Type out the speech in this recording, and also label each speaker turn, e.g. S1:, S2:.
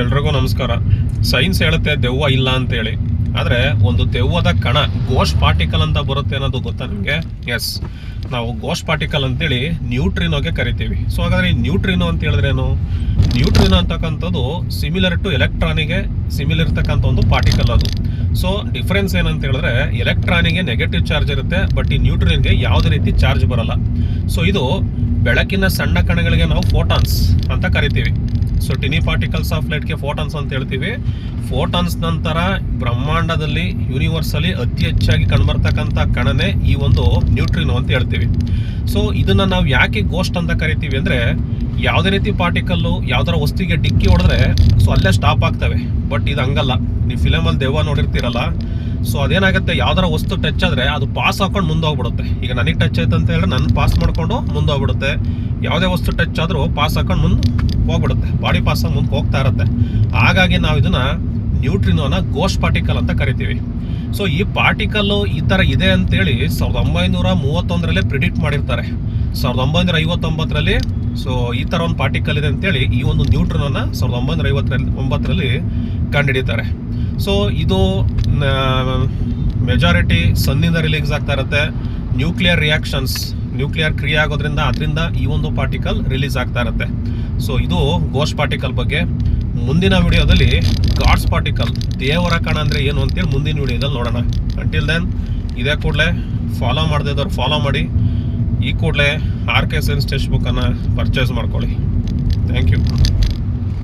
S1: ಎಲ್ರಿಗೂ ನಮಸ್ಕಾರ. ಸೈನ್ಸ್ ಹೇಳುತ್ತೆ ದೆವ್ವ ಇಲ್ಲ ಅಂತೇಳಿ, ಆದರೆ ಒಂದು ದೆವ್ವದ ಕಣ ಗೋಸ್ಟ್ ಪಾರ್ಟಿಕಲ್ ಅಂತ ಬರುತ್ತೆ ಅನ್ನೋದು ಗೊತ್ತಾ ನಿಮಗೆ? ಎಸ್, ನಾವು ಗೋಸ್ಟ್ ಪಾರ್ಟಿಕಲ್ ಅಂತೇಳಿ ನ್ಯೂಟ್ರಿನೋಗೆ ಕರಿತೀವಿ. ಸೊ ಹಾಗಾದರೆ ಈ ನ್ಯೂಟ್ರಿನೋ ಅಂತ ಹೇಳಿದ್ರೇನು? ನ್ಯೂಟ್ರಿನೋ ಅಂತಕ್ಕಂಥದ್ದು ಸಿಮಿಲರ್ ಟು ಎಲೆಕ್ಟ್ರಾನಿಗೆ ಸಿಮಿಲರ್ ಇರ್ತಕ್ಕಂಥ ಒಂದು ಪಾರ್ಟಿಕಲ್ ಅದು. ಸೊ ಡಿಫ್ರೆನ್ಸ್ ಏನಂತ ಹೇಳಿದ್ರೆ, ಎಲೆಕ್ಟ್ರಾನಿಗೆ ನೆಗೆಟಿವ್ ಚಾರ್ಜ್ ಇರುತ್ತೆ, ಬಟ್ ಈ ನ್ಯೂಟ್ರಿನ್ಗೆ ಯಾವುದೇ ರೀತಿ ಚಾರ್ಜ್ ಬರಲ್ಲ. ಸೊ ಇದು ಬೆಳಕಿನ ಸಣ್ಣ ಕಣಗಳಿಗೆ ನಾವು ಫೋಟಾನ್ಸ್ ಅಂತ ಕರಿತೀವಿ. ಸೊ ಟಿನಿ ಪಾರ್ಟಿಕಲ್ಸ್ ಆಫ್ ಲೈಟ್ಗೆ ಫೋಟಾನ್ಸ್ ಅಂತ ಹೇಳ್ತೀವಿ. ಫೋಟಾನ್ಸ್ ನಂತರ ಬ್ರಹ್ಮಾಂಡದಲ್ಲಿ ಯೂನಿವರ್ಸಲ್ಲಿ ಅತಿ ಹೆಚ್ಚಾಗಿ ಕಂಡುಬರ್ತಕ್ಕಂಥ ಕಣನೇ ಈ ಒಂದು ನ್ಯೂಟ್ರಿನೋ ಅಂತ ಹೇಳ್ತೀವಿ. ಸೊ ಇದನ್ನು ನಾವು ಯಾಕೆ ಗೋಸ್ಟ್ ಅಂತ ಕರಿತೀವಿ ಅಂದರೆ, ಯಾವುದೇ ರೀತಿ ಪಾರ್ಟಿಕಲ್ಲು ಯಾವ್ದಾರ ವಸ್ತುವಿಗೆ ಡಿಕ್ಕಿ ಹೊಡೆದ್ರೆ ಸೊ ಅಲ್ಲೇ ಸ್ಟಾಪ್ ಆಗ್ತವೆ. ಬಟ್ ಇದು ಹಂಗಲ್ಲ. ನೀವು ಫಿಲಮಲ್ಲಿ ದೆವ್ವ ನೋಡಿರ್ತೀರಲ್ಲ, ಸೊ ಅದೇನಾಗುತ್ತೆ, ಯಾವ್ದಾರ ವಸ್ತು ಟಚ್ ಆದರೆ ಅದು ಪಾಸ್ ಹಾಕೊಂಡು ಮುಂದೆ ಹೋಗ್ಬಿಡುತ್ತೆ. ಈಗ ನನಗೆ ಟಚ್ ಆಯ್ತು ಅಂತ ಹೇಳಿದ್ರೆ ನನ್ನ ಪಾಸ್ ಮಾಡಿಕೊಂಡು ಮುಂದೆ ಹೋಗ್ಬಿಡುತ್ತೆ. ಯಾವುದೇ ವಸ್ತು ಟಚ್ ಆದರೂ ಪಾಸ್ ಹಾಕೊಂಡು ಮುಂದೆ ಹೋಗ್ಬಿಡುತ್ತೆ, ಬಾಡಿ ಪಾಸ್ ಆಗಿ ಮುಂದೆ ಹೋಗ್ತಾ ಇರುತ್ತೆ. ಹಾಗಾಗಿ ನಾವು ಇದನ್ನು ನ್ಯೂಟ್ರಿನೋನ ಗೋಸ್ಟ್ ಪಾರ್ಟಿಕಲ್ ಅಂತ ಕರಿತೀವಿ. ಸೊ ಈ ಪಾರ್ಟಿಕಲ್ಲು ಈ ಥರ ಇದೆ ಅಂತೇಳಿ 1931 ಪ್ರಿಡಿಕ್ಟ್ ಮಾಡಿರ್ತಾರೆ. 1959 ಸೊ ಈ ಥರ ಒಂದು ಪಾರ್ಟಿಕಲ್ ಇದೆ ಅಂತೇಳಿ ಈ ಒಂದು ನ್ಯೂಟ್ರಿನೋನ 1959 ಕಂಡುಹಿಡಿತಾರೆ. ಸೊ ಇದು ಮೆಜಾರಿಟಿ ಸನ್ನಿಂದ ರಿಲೀಸ್ ಆಗ್ತಾ ಇರುತ್ತೆ. ನ್ಯೂಕ್ಲಿಯರ್ ಕ್ರಿಯೆ ಆಗೋದ್ರಿಂದ ಅದರಿಂದ ಈ ಒಂದು ಪಾರ್ಟಿಕಲ್ ರಿಲೀಸ್ ಆಗ್ತಾ ಇರುತ್ತೆ. ಸೊ ಇದು ಗೋಸ್ಟ್ ಪಾರ್ಟಿಕಲ್ ಬಗ್ಗೆ. ಮುಂದಿನ ವಿಡಿಯೋದಲ್ಲಿ ಗಾಡ್ಸ್ ಪಾರ್ಟಿಕಲ್, ದೇವರ ಕಣ ಅಂದರೆ ಏನು ಅಂತೇಳಿ ಮುಂದಿನ ವಿಡಿಯೋದಲ್ಲಿ ನೋಡೋಣ. ಅಂಟಿಲ್ ದೆನ್ ಇದೇ ಕೂಡಲೇ ಫಾಲೋ ಮಾಡದೇ ಇದ್ದವ್ರು ಫಾಲೋ ಮಾಡಿ, ಈ ಕೂಡಲೇ RK ಸೈನ್ಸ್ ಟೆಕ್ಸ್ಟ್ ಬುಕ್ಕನ್ನು ಪರ್ಚೇಸ್ ಮಾಡ್ಕೊಳ್ಳಿ. Thank you.